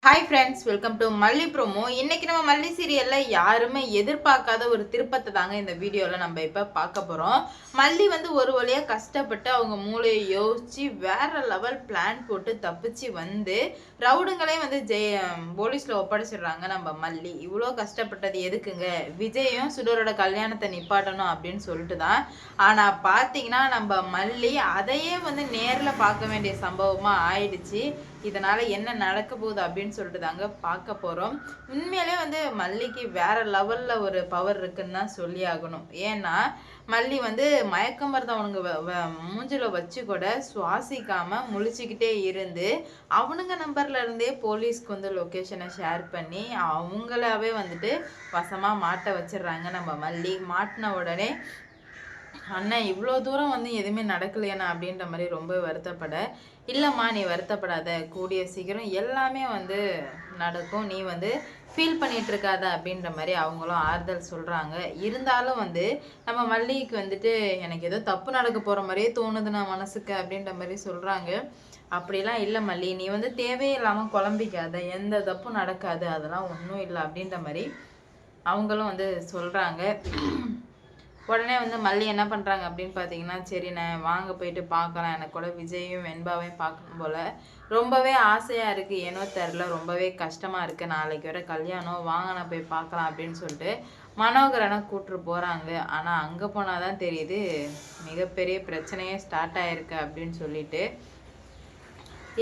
Hi friends, welcome to மல்லி promo. இன்னைக்கு நம்ம மல்லி சீரியல்ல யாருமே எதிர்பார்க்காத ஒரு திருப்பத்தை தாங்க இந்த வீடியோல நம்ம இப்ப பார்க்க போறோம். மல்லி ஒரு வழியா கஷ்டப்பட்டு அவங்க மூளையை யோசிச்சு வேற லெவல் பிளான் போட்டு தப்பிச்சு ரவுடுங்களே போலீஸ்ல ஒப்படைச்சிடுறாங்க. நம்ம மல்லி இவ்வளோ கஷ்டப்பட்டது எதுக்குங்க? விஜயும் சுடரோட கல்யாணத்தை நிப்பாட்டணும் அப்படின்னு சொல்லிட்டு தான். ஆனா பாத்தீங்கன்னா நம்ம மல்லி அதையே நேர்ல பார்க்க வேண்டிய சம்பவமா ஆயிடுச்சு. இதனால என்ன நடக்க போகுது அப்படின்னு சொல்லிட்டு தாங்க பார்க்க போறோம். உண்மையிலே மல்லிக்கு வேற லெவல்ல ஒரு பவர் இருக்குன்னு தான் சொல்லி ஆகணும். ஏன்னா மல்லி மயக்க மருந்து அவனுங்க மூஞ்சில வச்சு கூட சுவாசிக்காம முழிச்சுக்கிட்டே இருந்து அவனுங்க நம்பர்ல இருந்தே போலீஸ்க்கு லொக்கேஷனை ஷேர் பண்ணி அவங்களாவே வசமா மாட்ட வச்சிடுறாங்க. நம்ம மல்லி மாட்டின உடனே அண்ணன் இவ்வளோ தூரம் எதுவுமே நடக்கலையாண்ணா அப்படின்ற மாதிரி ரொம்ப வருத்தப்பட, இல்லைம்மா நீ வருத்தப்படாத, கூடிய சீக்கிரம் எல்லாமே நடக்கும், நீ ஃபீல் பண்ணிட்டு இருக்காத அப்படின்ற மாதிரி அவங்களும் ஆறுதல் சொல்கிறாங்க. இருந்தாலும் நம்ம மல்லிகைக்கு எனக்கு ஏதோ தப்பு நடக்க போகிற மாதிரியே தோணுதுண்ணா மனசுக்கு அப்படின்ற மாதிரி சொல்கிறாங்க. அப்படிலாம் இல்லை மல்லி, நீ தேவையில்லாமல் குழம்பிக்காத, எந்த தப்பும் நடக்காது, அதெல்லாம் ஒன்றும் இல்லை அப்படின்ற மாதிரி அவங்களும் சொல்கிறாங்க. உடனே மல்லி என்ன பண்ணுறாங்க அப்படின்னு பார்த்தீங்கன்னா, சரி நான் வாங்க போயிட்டு பார்க்கலாம், எனக்கு கூட விஜயும் வெண்பாவையும் பார்க்கணும் போல் ரொம்பவே ஆசையாக இருக்குது, ஏனோ தெரில ரொம்பவே கஷ்டமாக இருக்குது, நாளைக்கு வர கல்யாணம், வாங்க நான் போய் பார்க்கலாம் அப்படின்னு சொல்லிட்டு மனோகரனை கூப்பிட்டு போகிறாங்க. ஆனால் அங்கே போனால் தான் தெரியுது மிகப்பெரிய பிரச்சனையே ஸ்டார்ட் ஆகிருக்கு அப்படின்னு சொல்லிட்டு.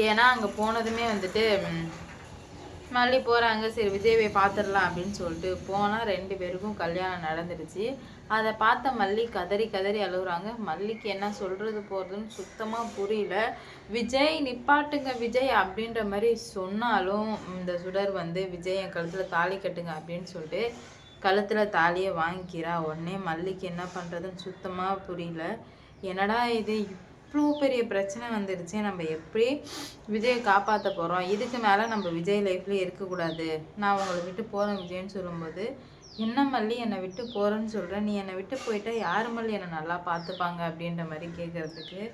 ஏன்னா அங்கே போனதுமே மல்லி போகிறாங்க, சரி விஜயவை பார்த்துடலாம் அப்படின்னு சொல்லிட்டு போனால் 2 பேருக்கும் கல்யாணம் நடந்துடுச்சு. அதை பார்த்த மல்லி கதறி கதறி அழுகுறாங்க. மல்லிக்கு என்ன சொல்கிறது போகிறதுன்னு சுத்தமாக புரியல. விஜய் நிப்பாட்டுங்க விஜய் அப்படின்ற மாதிரி சொன்னாலும் இந்த சுடர் விஜய் என் கழுத்தில் தாலி கட்டுங்க அப்படின்னு சொல்லிட்டு கழுத்தில் தாலியை வாங்கிக்கிறா. உடனே மல்லிக்கு என்ன பண்ணுறதுன்னு சுத்தமாக புரியல. என்னடா இது இவ்வளோ பெரிய பிரச்சனை வந்துடுச்சு, நம்ம எப்படி விஜயை காப்பாற்ற போகிறோம், இதுக்கு மேலே நம்ம விஜய் லைஃப்லேயே இருக்கக்கூடாது, நான் உங்களை விட்டு போகிறேன் விஜய்ன்னு சொல்லும்போது, என்ன மல்லி என்னை விட்டு போகிறேன்னு சொல்கிறேன், நீ என்னை விட்டு போயிட்டா யார் மல்லி என்னை நல்லா பார்த்துப்பாங்க அப்படின்ற மாதிரி கேட்குறதுக்கு,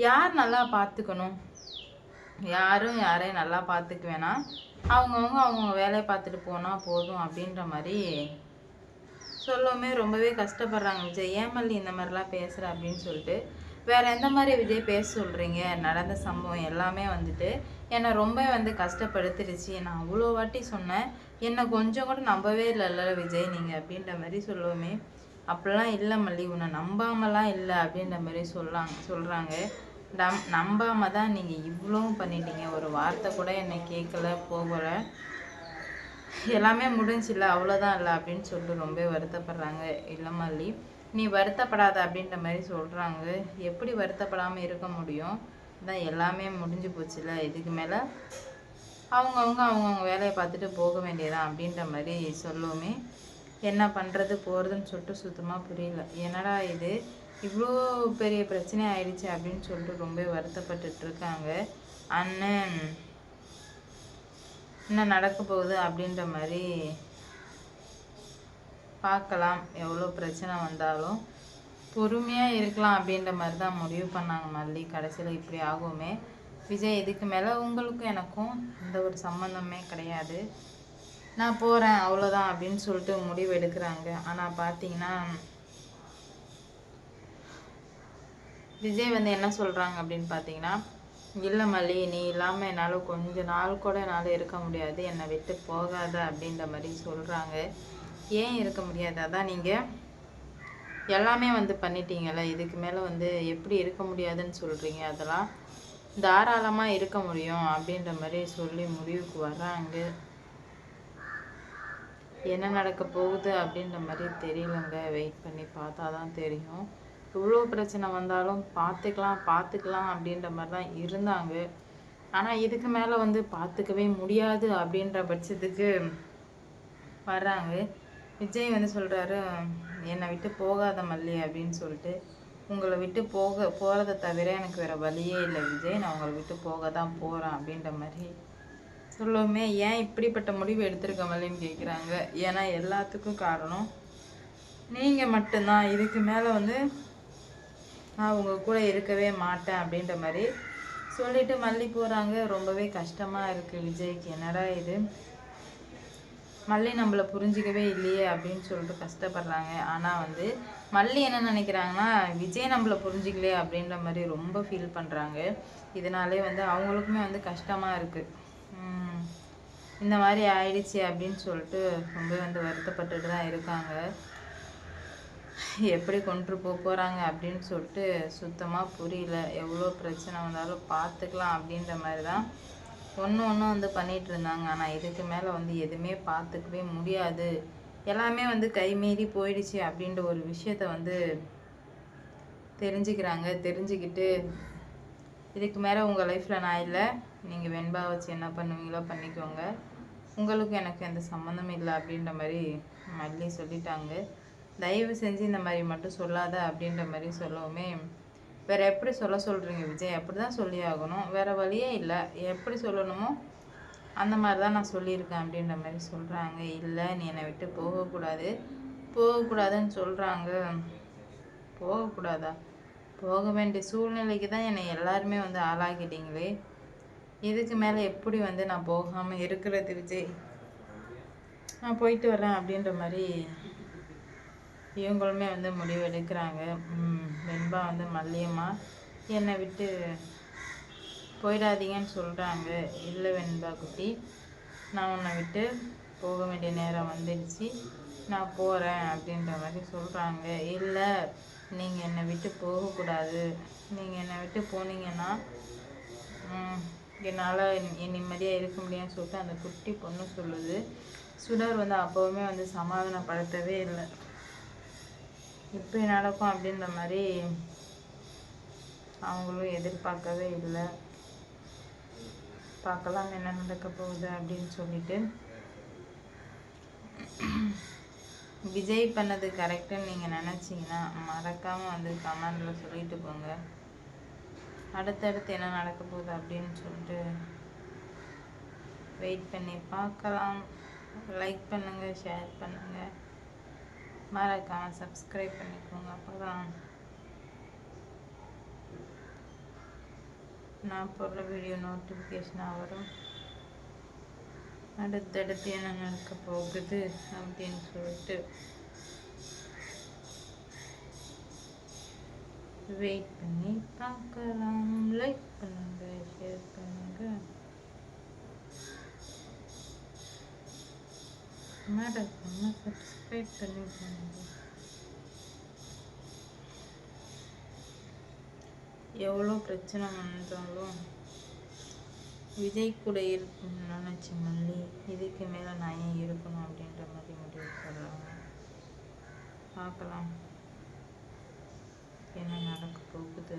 யார் நல்லா பார்த்துக்கணும், யாரும் யாரையும் நல்லா பார்த்துக்க வேணாம், அவங்கவுங்க வேலையை பார்த்துட்டு போனால் போதும் அப்படின்ற மாதிரி சொல்லவுமே ரொம்பவே கஷ்டப்படுறாங்க விஜய். ஏன் மல்லி இந்த மாதிரிலாம் பேசுகிற அப்படின்னு சொல்லிட்டு, வேறு எந்த மாதிரி விஜய் பேச சொல்கிறீங்க, நடந்த சம்பவம் எல்லாமே என்னை ரொம்ப கஷ்டப்படுத்திடுச்சு, நான் அவ்வளோ வாட்டி சொன்னேன், என்னை கொஞ்சம் கூட நம்பவே இல்லைல்ல விஜய் நீங்கள் அப்படின்ற மாதிரி சொல்லுவோமே, அப்படிலாம் இல்லை மல்லி, உன்னை நம்பாமலாம் இல்லை அப்படின்ற மாதிரி சொல்கிறாங்க. நம்பாமல் தான் நீங்கள் இவ்வளவும் பண்ணிட்டீங்க, ஒரு வார்த்தை கூட என்னை கேட்கல போகலை, எல்லாமே முடிஞ்சில்ல அவ்வளோதான் இல்லை அப்படின்னு சொல்லிட்டு ரொம்ப வருத்தப்படுறாங்க. இல்லை மல்லி நீ வருத்தப்படாத அப்படின்ற மாதிரி சொல்கிறாங்க. எப்படி வருத்தப்படாமல் இருக்க முடியும், தான் எல்லாமே முடிஞ்சு போச்சுல, இதுக்கு மேலே அவங்கவுங்க வேலையை பார்த்துட்டு போக வேண்டியதான் அப்படின்ற மாதிரி சொல்லுவோமே, என்ன பண்ணுறது போகிறதுன்னு சொல்லிட்டு சுத்தமாக புரியல. என்னடா இது இவ்வளோ பெரிய பிரச்சனை ஆயிடுச்சு அப்படின்னு சொல்லிட்டு ரொம்ப வருத்தப்பட்டுட்ருக்காங்க. அண்ணன் என்ன நடக்க போகுது அப்படின்ற மாதிரி பார்க்கலாம். எவ்வளோ பிரச்சனை வந்தாலும் பொறுமையாக இருக்கலாம் அப்படின்ற மாதிரி தான் முடிவு பண்ணாங்க மல்லி. கடைசியில் இப்படி ஆகுமே, விஜய் இதுக்கு மேலே உங்களுக்கும் எனக்கும் எந்த ஒரு சம்மந்தமே கிடையாது, நான் போகிறேன் அவ்வளோதான் அப்படின்னு சொல்லிட்டு முடிவு எடுக்கிறாங்க. ஆனால் பார்த்தீங்கன்னா விஜய் என்ன சொல்கிறாங்க அப்படின்னு பார்த்தீங்கன்னா, இல்லை மல்லி நீ இல்லாமல் என்னால் கொஞ்ச நாள் கூட என்னால் இருக்க முடியாது, என்னை விட்டு போகாத அப்படின்ற மாதிரி சொல்கிறாங்க. ஏன் இருக்க முடியாது, அதான் நீங்கள் எல்லாமே பண்ணிட்டீங்கல்ல, இதுக்கு மேலே எப்படி இருக்க முடியாதுன்னு சொல்கிறீங்க, அதெல்லாம் தாராளமாக இருக்க முடியும் அப்படின்ற மாதிரி சொல்லி முடிவுக்கு வர்றாங்க. என்ன நடக்க போகுது அப்படின்ற மாதிரி தெரியலங்க, வெயிட் பண்ணி பார்த்தா தான் தெரியும். இவ்வளோ பிரச்சனை வந்தாலும் பார்த்துக்கலாம் அப்படின்ற மாதிரி தான் இருந்தாங்க. ஆனால் இதுக்கு மேலே பார்த்துக்கவே முடியாது அப்படின்ற பட்சத்துக்கு வர்றாங்க. விஜய் சொல்கிறாரு, என்னை விட்டு போகாத மல்லி அப்படின்னு சொல்லிட்டு, உங்களை விட்டு போகிறத தவிர எனக்கு வேறு வழியே இல்லை விஜய், நான் உங்களை விட்டு போக தான் போகிறேன் அப்படின்ற மாதிரி சொல்லுவோமே. ஏன் இப்படிப்பட்ட முடிவு எடுத்திருக்க மல்லின்னு கேட்குறாங்க. ஏன்னா எல்லாத்துக்கும் காரணம் நீங்கள் மட்டும்தான், இதுக்கு மேலே நான் உங்கள் கூட இருக்கவே மாட்டேன் அப்படின்ற மாதிரி சொல்லிட்டு மல்லி போகிறாங்க. ரொம்பவே கஷ்டமாக இருக்குது விஜய்க்கு. என்னடா இது, மல்லி நம்மளை புரிஞ்சிக்கவே இல்லையே அப்படின்னு சொல்லிட்டு கஷ்டப்படுறாங்க. ஆனால் வந்து மல்லி என்ன நினைக்கிறாங்கன்னா, விஜய் நம்மளை புரிஞ்சிக்கலையே அப்படின்ற மாதிரி ரொம்ப ஃபீல் பண்ணுறாங்க. இதனாலே வந்து அவங்களுக்குமே வந்து கஷ்டமாக இருக்குது. இந்த மாதிரி ஆயிடுச்சு அப்படின்னு சொல்லிட்டு ரொம்ப வந்து வருத்தப்பட்டுட்டு தான் இருக்காங்க. எப்படி கொண்டு போகிறாங்க அப்படின்னு சொல்லிட்டு சுத்தமாக புரியல. எவ்வளோ பிரச்சனை வந்தாலும் பார்த்துக்கலாம் அப்படின்ற மாதிரி தான் ஒன்று வந்து பண்ணிகிட்டு இருந்தாங்க. ஆனால் இதுக்கு மேலே வந்து எதுவுமே பார்த்துக்கவே முடியாது, எல்லாமே வந்து கைமீறி போயிடுச்சு அப்படின்ற ஒரு விஷயத்த வந்து தெரிஞ்சுக்கிறாங்க. தெரிஞ்சுக்கிட்டு இதுக்கு மேலே உங்கள் லைஃப்பில் நான் இல்லை, நீங்கள் வெண்பா வச்சு என்ன பண்ணுவீங்களோ பண்ணிக்கோங்க, உங்களுக்கு எனக்கு எந்த சம்மந்தம் இல்லை அப்படின்ற மாதிரி மல்லி சொல்லிட்டாங்க. தயவு செஞ்சு இந்த மாதிரி மட்டும் சொல்லாத அப்படின்ற மாதிரி சொல்லவுமே, வேறு எப்படி சொல்கிறீங்க விஜய், அப்படி தான் சொல்லி ஆகணும், வேறு வழியே இல்லை, எப்படி சொல்லணுமோ அந்த மாதிரி தான் நான் சொல்லியிருக்கேன் அப்படின்ற மாதிரி சொல்கிறாங்க. இல்லை நீ என்னை விட்டு போகக்கூடாதுன்னு சொல்கிறாங்க. போகக்கூடாதா? போக வேண்டிய சூழ்நிலைக்கு தான் என்னை எல்லாருமே வந்து ஆளாக்கிட்டீங்களே, இதுக்கு மேலே எப்படி வந்து நான் போகாமல் இருக்கிறது விஜய், நான் போயிட்டு வரேன் அப்படின்ற மாதிரி இவங்களுமே வந்து முடிவு எடுக்கிறாங்க. வெண்பா வந்து மல்லியம்மா என்னை விட்டு போயிடாதீங்கன்னு சொல்கிறாங்க. இல்லை வெண்பா குட்டி, நான் உன்னை விட்டு போக வேண்டிய நேரம் வந்துடுச்சு, நான் போகிறேன் அப்படின்ற மாதிரி சொல்கிறாங்க. இல்லை நீங்கள் என்னை விட்டு போகக்கூடாது, நீங்கள் என்னை விட்டு போனீங்கன்னா என்னால் நிம்மதியாக இருக்க முடியும்னு சொல்லிட்டு அந்த குட்டி பொண்ணு சொல்லுது. சுடர் வந்து அப்போவுமே வந்து சமாதானப்படுத்தவே இல்லை, இப்படி நடக்கும் அப்படின்ற மாதிரி அவங்களும் எதிர்பார்க்கவே இல்லை. பார்க்கலாம் என்ன நடக்க போகுது அப்படின்னு சொல்லிட்டு. விஜய் பண்ணது கரெக்டுன்னு நீங்கள் நினச்சிங்கன்னா மறக்காமல் வந்து கமெண்டில் சொல்லிட்டு போங்க. அடுத்தடுத்து என்ன நடக்க போகுது அப்படின்னு சொல்லிட்டு வெயிட் பண்ணி பார்க்கலாம். லைக் பண்ணுங்கள், ஷேர் பண்ணுங்கள், மறக்காமல் சப்ஸ்கிரைப் பண்ணிக்கோங்க. அப்போ தான் நான் போடுற வீடியோ நோட்டிஃபிகேஷனாக வரும். அடுத்தடுத்து என்ன நடக்க போகுது அப்படின்னு சொல்லிட்டு வெயிட் பண்ணி பார்க்கலாம். லைக் பண்ணுங்க, ஷேர் பண்ணுங்க, மறக்காம சப்ஸ்கிரைப் பண்ணிக்கோங்க. எவ்வளோ பிரச்சனை வந்தாலும் விஜய் கூட இருக்கணும்னு நினச்சி மல்லி இதுக்கு மேலே நான் ஏன் இருக்கணும் அப்படின்ற மாதிரி முடிவு சொல்கிறாங்க. பார்க்கலாம் என்ன நடக்க போகுது.